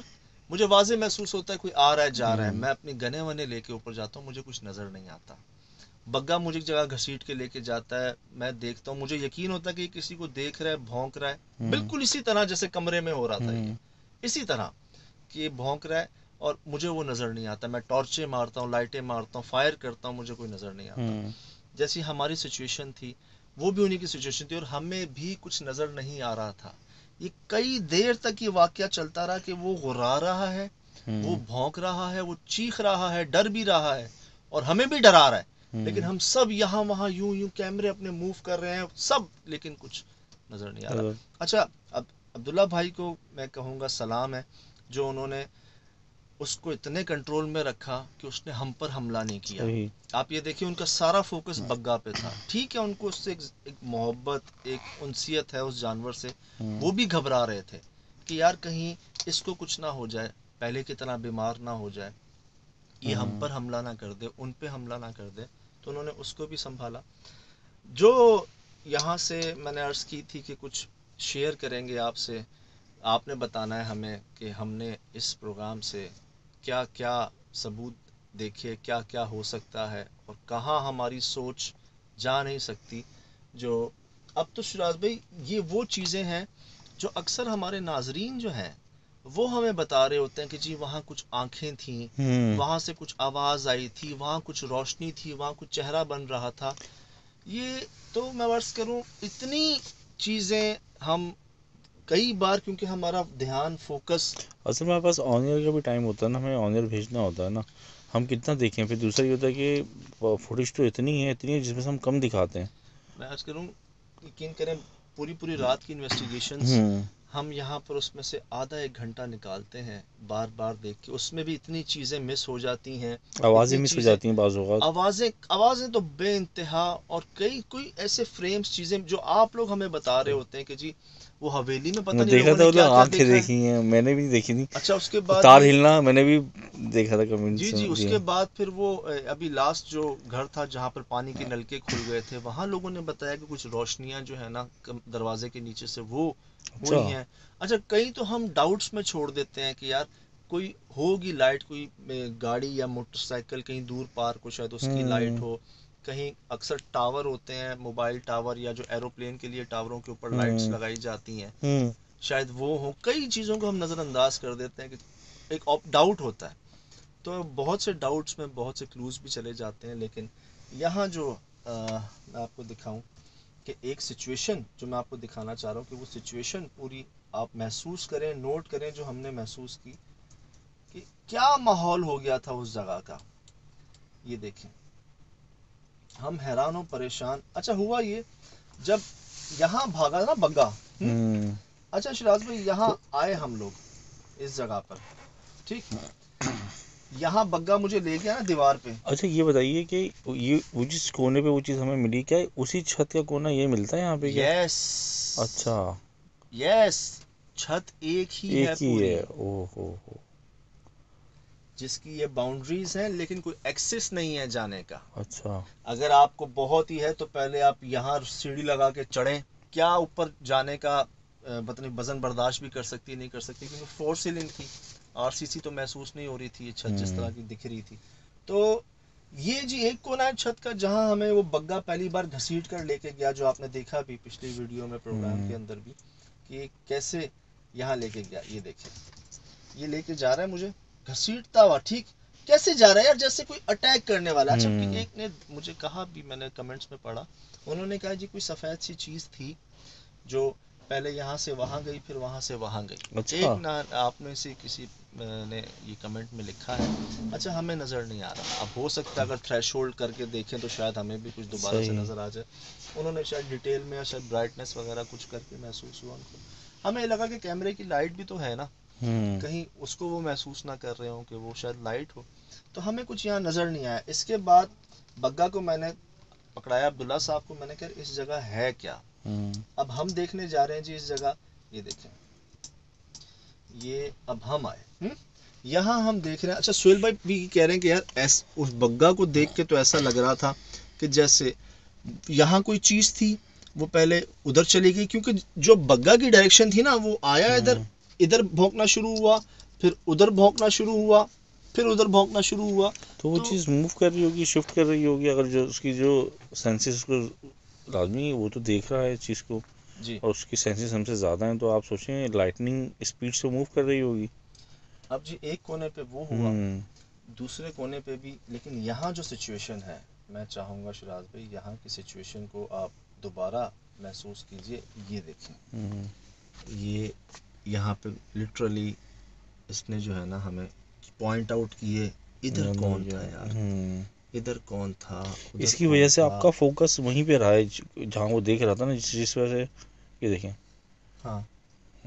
مجھے واضح محسوس ہوتا ہے کوئی آ رہا ہے جا رہا ہے. میں اپنی گنے ونے لے کے اوپر جاتا ہوں, مجھے کچھ نظر نہیں آتا. بگا مجھے ایک جگہ گھسیٹ کے لے کے جاتا ہے, میں دیکھتا ہوں, مجھے یقین ہوتا ہے کہ کسی کو دیکھ رہا ہے, بھونک رہا ہے, بالکل اسی طرح جیسے کمرے میں ہو رہا تھا. یہ اسی طرح کہ یہ بھونک رہا ہے اور مجھے وہ نظر نہیں آتا. میں ٹارچیں مارتا ہوں, لائٹیں مارتا ہوں, فائر کرتا ہوں, مجھے کوئی نظر نہیں آتا. جیسی ہماری سچویشن تھی وہ بھی انہی کی سچویشن تھی, اور ہمیں بھی کچھ نظر نہیں آ رہا تھا. یہ کئی دیر تک یہ واقعہ چلتا رہا کہ وہ غرا رہا ہے, وہ بھونک رہا ہے, وہ چیخ رہا ہے, ڈر بھی رہا ہے, اور ہمیں بھی ڈرا رہا ہے. لیکن ہم سب یہاں وہاں یوں کیمرے اپنے موو کر رہے ہیں سب, لیکن کچھ نظر نہیں آ رہا. اچھا اب عبداللہ بھائی کو میں کہوں گا سلام ہے, جو انہوں نے اس کو اتنے کنٹرول میں رکھا کہ اس نے ہم پر حملہ نہیں کیا. آپ یہ دیکھیں ان کا سارا فوکس بگا پہ تھا. ٹھیک ہے ان کو اس سے ایک محبت, ایک انسیت ہے اس جانور سے, وہ بھی گھبرا رہے تھے کہ یار کہیں اس کو کچھ نہ ہو جائے, پہلے کی طرح بیمار نہ ہو جائے. یہ ہم پر حملہ نہ کر دے، ان پہ حملہ نہ کر دے، تو انہوں نے اس کو بھی سنبھالا. جو یہاں سے میں نے عرض کی تھی کہ کچھ شیئر کریں گے آپ سے، آپ نے بتانا ہے ہمیں کہ ہم نے اس پروگرام سے کیا کیا ثبوت دیکھے، کیا کیا ہو سکتا ہے اور کہاں ہماری سوچ جا نہیں سکتی. جو اب تو شراز بھائی یہ وہ چیزیں ہیں جو اکثر ہمارے ناظرین جو ہیں وہ ہمیں بتا رہے ہوتے ہیں کہ جی وہاں کچھ آنکھیں تھیں، وہاں سے کچھ آواز آئی تھی، وہاں کچھ روشنی تھی، وہاں کچھ چہرہ بن رہا تھا. یہ تو میں عرض کروں اتنی چیزیں ہم کئی بار، کیونکہ ہمارا دھیان فوکس اصل میں ہمارے پاس آن ایئر کا بھی ٹائم ہوتا ہے نا، ہمیں آن ایئر بھیجنا ہوتا ہے نا، ہم کتنا دیکھیں. پھر دوسرا یہ ہوتا ہے کہ فوٹیج تو اتنی ہے جس میں سے ہم کم دکھاتے ہیں. میں عرض کروں یقین کریں پوری رات کی انویسٹیگیشنز ہم یہاں پر اس میں سے آدھا ایک گھنٹہ نکالتے ہیں بار بار دیکھ کے، اس میں بھی اتنی چیزیں مس ہو جاتی ہیں، آوازیں اتنی مس ہو چیزیں، جاتی ہیں بعض اوقات. آوازیں تو بے انتہا، اور کوئی ایسے فریمز چیزیں جو آپ لوگ ہمیں بتا رہے ہوتے ہیں کہ جی وہ حویلی میں پتہ میں نہیں دیکھا لوگوں تھا نے وہ کیا لوگ کیا آنکھیں دیکھا ہے. دیکھی ہیں، میں نے بھی دیکھی تھی. اچھا اس کے بعد تار بھی ہلنا میں نے بھی دیکھا تھا کمنٹس جی اس میں. کے بعد پھر وہ ابھی لاسٹ جو گھر تھا جہاں پر پانی کے نلکے کھل گئے تھے، وہاں لوگوں نے بتایا کہ کچھ روشنیاں جو ہے نا دروازے کے نیچے سے وہ ہوئی ہیں. اچھا کہیں تو ہم ڈاؤٹس میں چھوڑ دیتے ہیں کہ یار کوئی ہوگی لائٹ، کوئی گاڑی یا موٹر سائیکل کہیں دور پارک ہو، شاید اس کی لائٹ ہو. کہیں اکثر ٹاور ہوتے ہیں، موبائل ٹاور یا جو ایروپلین کے لیے ٹاوروں کے اوپر لائٹس لگائی جاتی ہیں، شاید وہ ہو. کئی چیزوں کو ہم نظر انداز کر دیتے ہیں کہ ایک ڈاؤٹ ہوتا ہے. تو بہت سے ڈاؤٹس میں بہت سے کلوز بھی چلے جاتے ہیں. لیکن یہاں جو میں آپ کو دکھاؤں کہ ایک سچویشن جو میں آپ کو دکھانا چاہ رہا ہوں کہ وہ سچویشن پوری آپ محسوس کریں، نوٹ کریں جو ہم نے محسوس کی کہ کیا ماحول ہو گیا تھا اس جگہ کا. یہ دیکھیں ہم حیران و پریشان. اچھا ہوا یہ جب یہاں بھاگا نا بگا. اچھا شراز بھائی یہاں آئے ہم لوگ اس جگہ پر، ٹھیک، یہاں بگا مجھے لے گیا نا دیوار پہ. اچھا یہ بتائیے کہ یہ وہ جس کونے پہ وہ چیز ہمیں ملی، کیا اسی چھت کا کونا یہ ملتا ہے یہاں پہ کیا؟ یس اچھا یس چھت ایک ہی ہے پوری، او ہو جس کی یہ باؤنڈریز ہیں لیکن کوئی ایکسس نہیں ہے جانے کا. اچھا اگر آپ کو بہت ہی ہے تو پہلے آپ یہاں سیڑھی لگا کے چڑھیں. کیا اوپر جانے کا پتہ نہیں وزن برداشت بھی کر سکتی نہیں کر سکتی، کیونکہ 4 سیلنگ تھی، آر سی سی تو محسوس نہیں ہو رہی تھی، یہ چھت جس طرح کی دکھ رہی تھی. تو یہ جی ایک کونا ہے چھت کا جہاں ہمیں وہ بگا پہلی بار گھسیٹ کر لے کے گیا، جو آپ نے دیکھا بھی پچھلی ویڈیو میں پروگرام کے اندر بھی کہ کیسے یہاں لے کے گیا. یہ دیکھیں یہ لے کے جا رہا ہے مجھے گھسیٹتا ہوا، ٹھیک کیسے جا رہا ہے یار جیسے کوئی اٹیک کرنے والا. اچھا ایک نے مجھے کہا بھی، میں نے کمنٹس میں پڑھا، انہوں نے کہا جی کوئی سفید سی چیز تھی جو پہلے یہاں سے وہاں گئی پھر وہاں سے وہاں گئی. ایک نہ آپ میں سے کسی نے یہ کمنٹ میں لکھا ہے. اچھا ہمیں نظر نہیں آ رہا، اب ہو سکتا ہے اگر تھریش ہولڈ کر کے دیکھیں تو شاید ہمیں بھی کچھ دوبارہ سے نظر آ جائے. انہوں نے شاید ڈیٹیل میں یا شاید برائٹنس وغیرہ کچھ کر کے محسوس ہوا ان کو. ہمیں لگا کہ کیمرے کی لائٹ بھی تو ہے نا، کہیں اس کو وہ محسوس نہ کر رہے ہوں کہ وہ شاید لائٹ ہو. تو ہمیں کچھ یہاں نظر نہیں آیا. اس کے بعد بگا کو میں نے پکڑایا، عبداللہ صاحب کو، میں نے کہا اس جگہ ہے کیا. اب ہم دیکھنے جا رہے ہیں جی اس جگہ. یہ دیکھیں یہ اب ہم آئے یہاں ہم دیکھ رہے ہیں. اچھا سہیل بھائی بھی کہہ رہے ہیں کہ یار اس بگا کو دیکھ کے تو ایسا لگ رہا تھا کہ جیسے یہاں کوئی چیز تھی وہ پہلے ادھر چلی گئی، کیونکہ جو بگا کی ڈائریکشن تھی نا وہ آیا ادھر بھونکنا شروع ہوا، پھر ادھر بھونکنا شروع ہوا، پھر ادھر بھونکنا شروع ہوا. تو وہ چیز موو کر رہی ہوگی، شفٹ کر رہی ہوگی. اگر جو اس کی جو سینسز کو لازمی ہے وہ تو دیکھ رہا ہے اس چیز کو جی، اور اس کی سینسز ہم سے زیادہ ہیں، تو آپ سوچیں لائٹننگ اسپیڈ سے موو کر رہی ہوگی. اب جی ایک کونے پہ وہ ہوا، دوسرے کونے پہ بھی. لیکن یہاں جو سچویشن ہے میں چاہوں گا شراز بھائی یہاں کی سچویشن کو آپ دوبارہ محسوس کیجئے. یہ دیکھیں یہ یہاں پہ لٹرلی اس نے جو ہے نا ہمیں پوائنٹ آؤٹ کیے ادھر کون تھا یار، ادھر کون تھا. اس کی وجہ سے آپ کا فوکس وہیں پہ رہا ہے جہاں وہ دیکھ رہا تھا نا، جس وجہ سے. یہ دیکھیں ہاں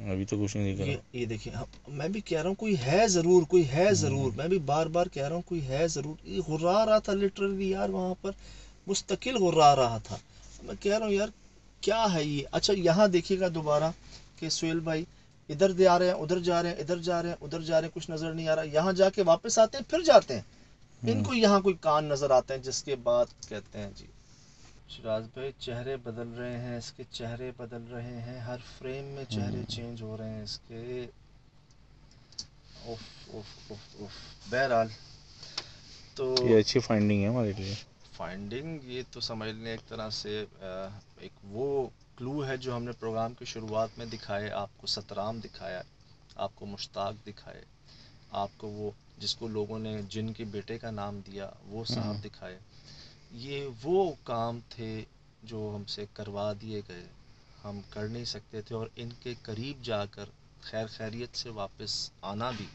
ابھی تو کچھ نہیں دیکھ رہا. یہ دیکھیں میں بھی کہہ رہا ہوں کوئی ہے ضرور، کوئی ہے ضرور. میں بھی بار بار کہہ رہا ہوں کوئی ہے ضرور. یہ غرا رہا تھا لٹرلی یار، وہاں پر مستقل غرا رہا تھا. میں کہہ رہا ہوں یار کیا ہے یہ. اچھا یہاں دیکھیے گا دوبارہ کہ سہیل بھائی ادھر جا رہے ہیں ادھر جا رہے ہیں ادھر جا رہے ہیں ادھر جا رہے ہیں، کچھ نظر نہیں آ رہا. یہاں جا کے واپس آتے ہیں پھر جاتے ہیں. ان کو یہاں کوئی کان نظر آتے ہیں جس کے بعد کہتے ہیں جی شراز بھائی چہرے بدل رہے ہیں اس کے، چہرے بدل رہے ہیں، ہر فریم میں چہرے چینج ہو رہے ہیں اس کے. بہرحال تو یہ اچھی فائنڈنگ ہے ہمارے لیے. فائنڈنگ یہ تو سمجھ لیں ایک طرح سے ایک وہ کلو ہے جو ہم نے پروگرام کی شروعات میں دکھائے، آپ کو سترام دکھایا، آپ کو مشتاق دکھائے، آپ کو وہ جس کو لوگوں نے جن کے بیٹے کا نام دیا وہ صاحب دکھائے. یہ وہ کام تھے جو ہم سے کروا دیے گئے، ہم کر نہیں سکتے تھے، اور ان کے قریب جا کر خیر خیریت سے واپس آنا بھی،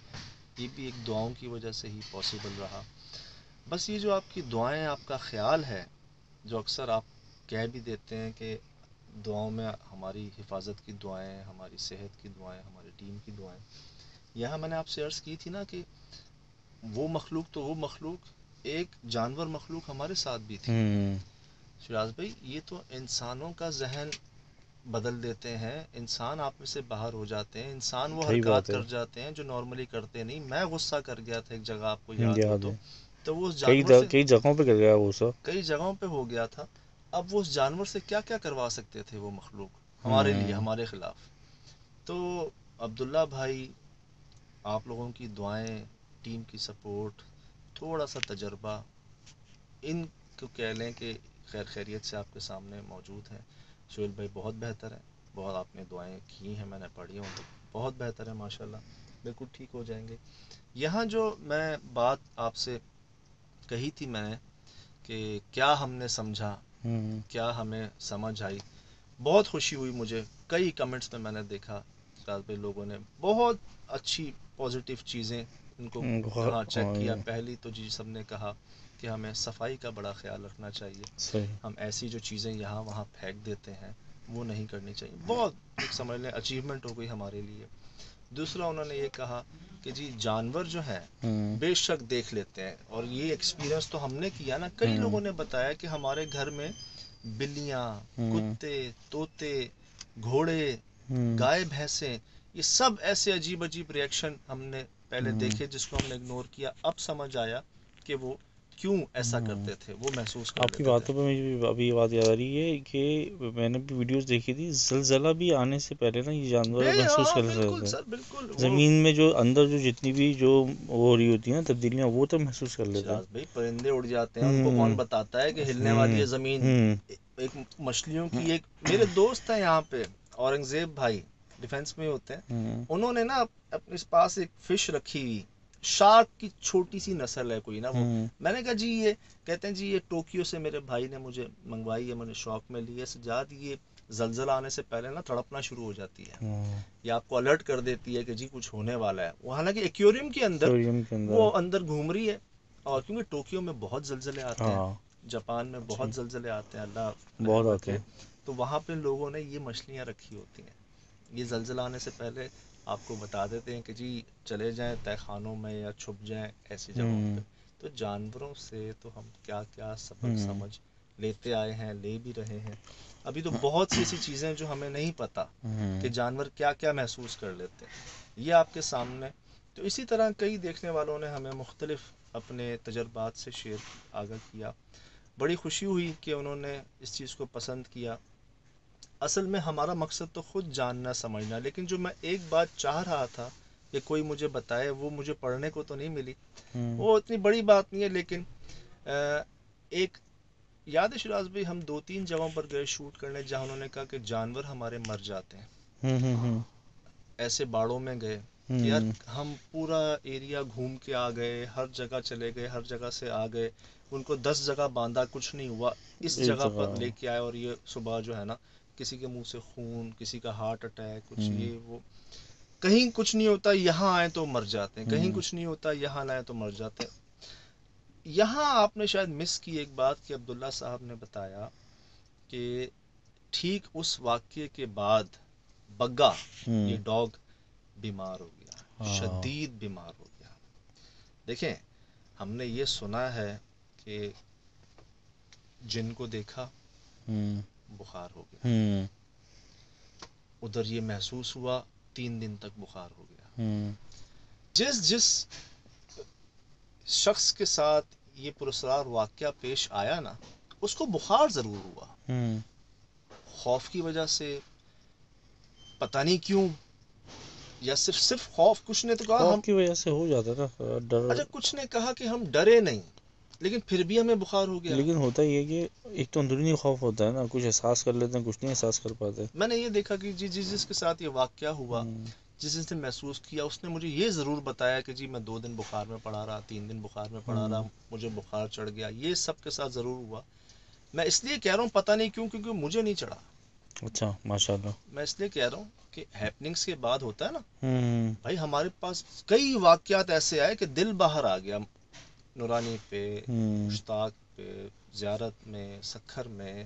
یہ بھی ایک دعاؤں کی وجہ سے ہی پاسبل رہا. بس یہ جو آپ کی دعائیں، آپ کا خیال ہے جو اکثر آپ کہہ بھی دیتے ہیں کہ دعاؤں میں ہماری حفاظت کی دعائیں، ہماری صحت کی دعائیں، ہماری ٹیم کی دعائیں. یہاں میں نے آپ سے عرض کی تھی نا کہ وہ مخلوق تو وہ مخلوق، ایک جانور مخلوق ہمارے ساتھ بھی تھی. شراز بھائی یہ تو انسانوں کا ذہن بدل دیتے ہیں، انسان آپ میں سے باہر ہو جاتے ہیں، انسان وہ صحیح حرکات بات ہے. کر جاتے ہیں جو نارملی کرتے نہیں. میں غصہ کر گیا تھا ایک جگہ، آپ کو یاد ہو تو وہ اس جانور سے کئی جگہوں پہ کر گیا وہ سب، کئی جگہوں پہ ہو گیا تھا. اب وہ اس جانور سے کیا کیا کروا سکتے تھے وہ مخلوق ہمارے لیے، ہمارے خلاف. تو عبداللہ بھائی، آپ لوگوں کی دعائیں، ٹیم کی سپورٹ، تھوڑا سا تجربہ، ان کو کہہ لیں کہ خیر خیریت سے آپ کے سامنے موجود ہیں. سہیل بھائی بہت بہتر ہے، بہت آپ نے دعائیں کی ہیں، میں نے پڑھی ہوں، بہت بہتر ہے ماشاءاللہ، بالکل ٹھیک ہو جائیں گے. یہاں جو میں بات آپ سے کہی تھی میں نے کہ کیا ہم نے سمجھا، کیا ہمیں سمجھ آئی، بہت خوشی ہوئی مجھے. کئی کمنٹس میں نے دیکھا شاید بھائی لوگوں نے بہت اچھی پازیٹیو چیزیں ان کو ہاں چیک کیا. پہلی تو جی سب نے کہا کہ ہمیں صفائی کا بڑا خیال رکھنا چاہیے، صحیح. ہم ایسی جو چیزیں یہاں وہاں پھینک دیتے ہیں وہ نہیں کرنی چاہیے. بہت ایک سمجھ لیں اچیومنٹ ہو گئی ہمارے لیے. دوسرا انہوں نے یہ کہا کہ جی جانور جو ہیں بے شک دیکھ لیتے ہیں، اور یہ ایکسپیرینس تو ہم نے کیا نا. کئی لوگوں نے بتایا کہ ہمارے گھر میں بلیاں، کتے، طوطے، گھوڑے، گائے، بھینسیں، یہ سب ایسے عجیب عجیب ریئیکشن ہم نے پہلے دیکھے جس کو ہم نے اگنور کیا. اب سمجھ آیا کہ وہ کیوں ایسا کرتے تھے، وہ محسوس کر آپ کی لیتے تھے. باتوں پہ مجھے ابھی یہ بات یاد آ رہی ہے کہ میں نے بھی ویڈیوز دیکھی تھی، زلزلہ بھی آنے سے پہلے نا یہ جانور محسوس کر لیتے بالکل تھے. سر، بالکل. زمین میں جو اندر جو جتنی بھی جو ہو رہی ہوتی ہیں تبدیلیاں، وہ تو محسوس کر لیتے ہیں. شراز بھائی پرندے اڑ جاتے ہیں، ان کو کون بتاتا ہے کہ ہلنے والی ہے زمین. ایک مچھلیوں کی ایک میرے دوست ہیں یہاں پہ، اورنگزیب بھائی، ڈیفینس میں ہوتے ہیں، انہوں نے نا اپنے پاس ایک فش رکھی ہوئی، شارک کی چھوٹی سی نسل ہے کوئی نا وہ. میں نے کہا جی یہ، کہتے ہیں جی یہ ٹوکیو سے میرے بھائی نے مجھے منگوائی ہے، میں نے شوق میں لی ہے. سجاد یہ زلزلہ آنے سے پہلے نا تڑپنا شروع ہو جاتی ہے، یہ آپ کو الرٹ کر دیتی ہے کہ جی کچھ ہونے والا ہے. وہ حالانکہ ایکویریم کے اندر وہ اندر گھوم رہی ہے، اور کیونکہ ٹوکیو میں بہت زلزلے آتے ہیں، جاپان میں بہت زلزلے آتے ہیں، اللہ بہت رحم آتے رکھے. ہیں. تو وہاں پہ لوگوں نے یہ مچھلیاں رکھی ہوتی ہیں. یہ زلزلہ آنے سے پہلے آپ کو بتا دیتے ہیں کہ جی چلے جائیں تہہ خانوں میں یا چھپ جائیں ایسی جگہوں پہ. تو جانوروں سے تو ہم کیا کیا سبق سمجھ لیتے آئے ہیں، لے بھی رہے ہیں. ابھی تو بہت سی ایسی چیزیں جو ہمیں نہیں پتہ کہ جانور کیا کیا محسوس کر لیتے ہیں، یہ آپ کے سامنے. تو اسی طرح کئی دیکھنے والوں نے ہمیں مختلف اپنے تجربات سے آگاہ کیا. بڑی خوشی ہوئی کہ انہوں نے اس چیز کو پسند کیا. اصل میں ہمارا مقصد تو خود جاننا سمجھنا، لیکن جو میں ایک بات چاہ رہا تھا کہ کوئی مجھے بتائے، وہ مجھے پڑھنے کو تو نہیں ملی. وہ اتنی بڑی بات نہیں ہے، لیکن ایک یاد ہے شراز بھائی، ہم 2-3 جگہوں پر گئے شوٹ کرنے جہاں انہوں نے کہا کہ جانور ہمارے مر جاتے ہیں. ایسے باڑوں میں گئے کہ یار ہم پورا ایریا گھوم کے آ گئے، ہر جگہ چلے گئے، ہر جگہ سے آ گئے، ان کو 10 جگہ باندھا، کچھ نہیں ہوا. اس جگہ پر لے کے آئے، اور یہ صبح جو ہے نا کسی کے منہ سے خون، کسی کا ہارٹ اٹیک، کچھ یہ وہ. کہیں کچھ نہیں ہوتا، یہاں آئے تو مر جاتے ہیں، کہیں کچھ نہیں ہوتا، یہاں لائے تو مر جاتے ہیں. یہاں آپ نے شاید مس کی ایک بات کہ عبداللہ صاحب نے بتایا کہ ٹھیک اس واقعے کے بعد بگا، یہ ڈاگ بیمار ہو گیا، شدید بیمار ہو گیا. دیکھیں ہم نے یہ سنا ہے کہ جن کو دیکھا بخار ہو گیا، ادھر یہ محسوس ہوا 3 دن تک بخار ہو گیا. جس شخص کے ساتھ یہ پراسرار واقعہ پیش آیا نا، اس کو بخار ضرور ہوا، خوف کی وجہ سے، پتہ نہیں کیوں، یا صرف خوف. کچھ نے تو کہا خوف ہم، کی وجہ سے ہو جاتا ہے نا ڈر. اچھا کچھ نے کہا کہ ہم ڈرے نہیں، لیکن پھر بھی ہمیں بخار ہو گیا. لیکن ہوتا یہ کہ ایک تو اندرونی خوف ہوتا ہے نا، کچھ احساس کر لیتے ہیں، کچھ نہیں احساس کر پاتے. میں نے یہ دیکھا کہ جس کے ساتھ یہ واقعہ ہوا، جس نے محسوس کیا، اس نے مجھے یہ ضرور بتایا کہ جی میں 2 دن بخار میں پڑا رہا، 3 دن بخار میں پڑا رہا، مجھے بخار چڑھ گیا. یہ سب کے ساتھ ضرور ہوا. میں اس لیے کہہ رہا ہوں پتہ نہیں کیوں، کیونکہ مجھے نہیں چڑھا. اچھا ماشاء اللہ. میں اس لیے کہہ رہا ہوں کہ ہیپننگس کے بعد ہوتا ہے نا بھائی، ہمارے پاس کئی واقعات ایسے آئے کہ دل باہر آ گیا. نورانی پہ، مشتاق پہ، زیارت میں، سکھر میں،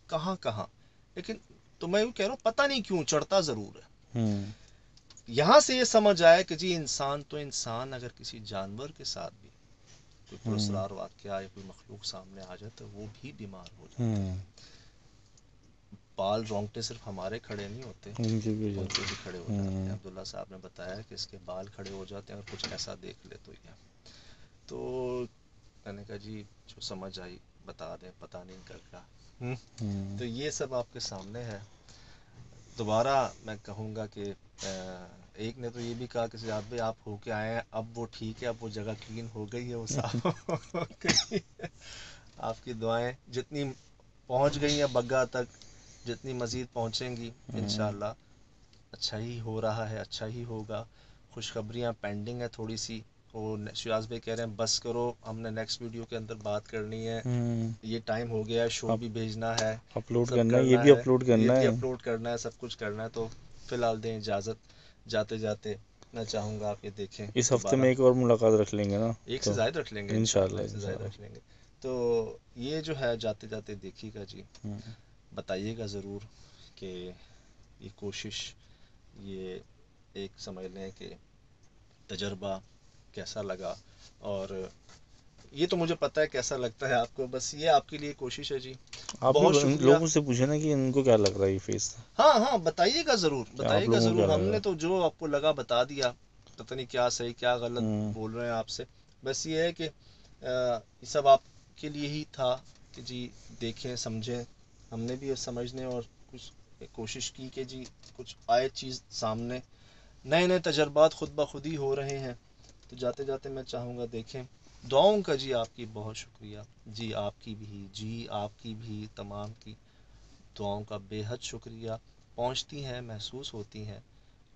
کہاں. لیکن تو میں یوں کہہ رہا ہوں پتہ نہیں کیوں چڑھتا ضرور ہے. یہاں سے یہ سمجھ آیا کہ جی انسان تو انسان، اگر کسی جانور کے ساتھ بھی کوئی پراسرار واقعہ یا کوئی مخلوق سامنے آ جائے تو وہ بھی بیمار ہو جاتا ہے. بال رونگٹے صرف ہمارے کھڑے نہیں ہوتے، ان کے بھی کھڑے ہو جاتے ہیں. عبداللہ صاحب نے بتایا کہ اس کے بال کھڑے ہو جاتے ہیں اور کچھ ایسا دیکھ لے تو یہ. تو میں نے کہا جی جو سمجھ آئی بتا دیں، پتہ نہیں کر کا. تو یہ سب آپ کے سامنے ہے. دوبارہ میں کہوں گا کہ ایک نے تو یہ بھی کہا کہ سجاد بھائی آپ ہو کے آئے ہیں، اب وہ ٹھیک ہے، اب وہ جگہ کلین ہو گئی ہے، وہ صاف ہو گئی ہے. آپ کی دعائیں جتنی پہنچ گئی ہیں بگا تک، جتنی مزید پہنچیں گی انشاءاللہ اچھا ہی ہو رہا ہے، اچھا ہی ہوگا. خوشخبریاں پینڈنگ ہے تھوڑی سی. وہ شیاز بھائی کہہ رہے ہیں بس کرو، ہم نے نیکسٹ ویڈیو کے اندر بات کرنی ہے، یہ ٹائم ہو گیا ہے، شو بھی بھیجنا ہے، اپلوڈ سب کرنا ہے، یہ کرنا بھی ہے، اپلوڈ یہ کرنا بھی ہے. اپلوڈ کرنا ہے، سب کچھ کرنا ہے. تو فی الحال دیں اجازت. جاتے جاتے میں چاہوں گا آپ یہ دیکھیں اس ہفتے دوبارہ میں ایک اور ملاقات رکھ لیں گے نا، ایک سے تو زائد رکھ لیں گے انشاءاللہ، ایک سے زائد رکھ لیں گے. تو یہ جو ہے جاتے جاتے دیکھیے گا جی، بتائیے گا ضرور کہ یہ کوشش، یہ ایک سمجھ لیں کہ تجربہ کیسا لگا. اور یہ تو مجھے پتہ ہے کیسا لگتا ہے آپ کو، بس یہ آپ کے لیے کوشش ہے جی. آپ بھی بہت شکریہ. لوگوں سے پوچھیں نا کہ ان کو کیا لگ رہا ہے یہ فیس. ہاں بتائیے گا ضرور، آپ بتائیے گا لوگوں کو ضرور. کیا ہم لگ رہا نے ہے؟ تو جو آپ کو لگا بتا دیا، پتہ نہیں کیا صحیح کیا غلط بول رہے ہیں آپ سے. بس یہ ہے کہ یہ سب آپ کے لیے ہی تھا کہ جی دیکھیں سمجھیں. ہم نے بھی سمجھنے اور کچھ کوشش کی کہ جی کچھ آئے چیز سامنے. نئے تجربات خود بخود ہی ہو رہے ہیں. تو جاتے جاتے میں چاہوں گا دیکھیں. دعاؤں کا جی آپ کی بہت شکریہ جی، آپ کی بھی جی، آپ کی بھی، تمام کی دعاؤں کا بے حد شکریہ. پہنچتی ہیں، محسوس ہوتی ہیں.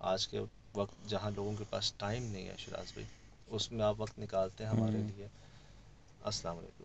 آج کے وقت جہاں لوگوں کے پاس ٹائم نہیں ہے شراز بھائی، اس میں آپ وقت نکالتے ہیں ہمارے لیے. السلام علیکم.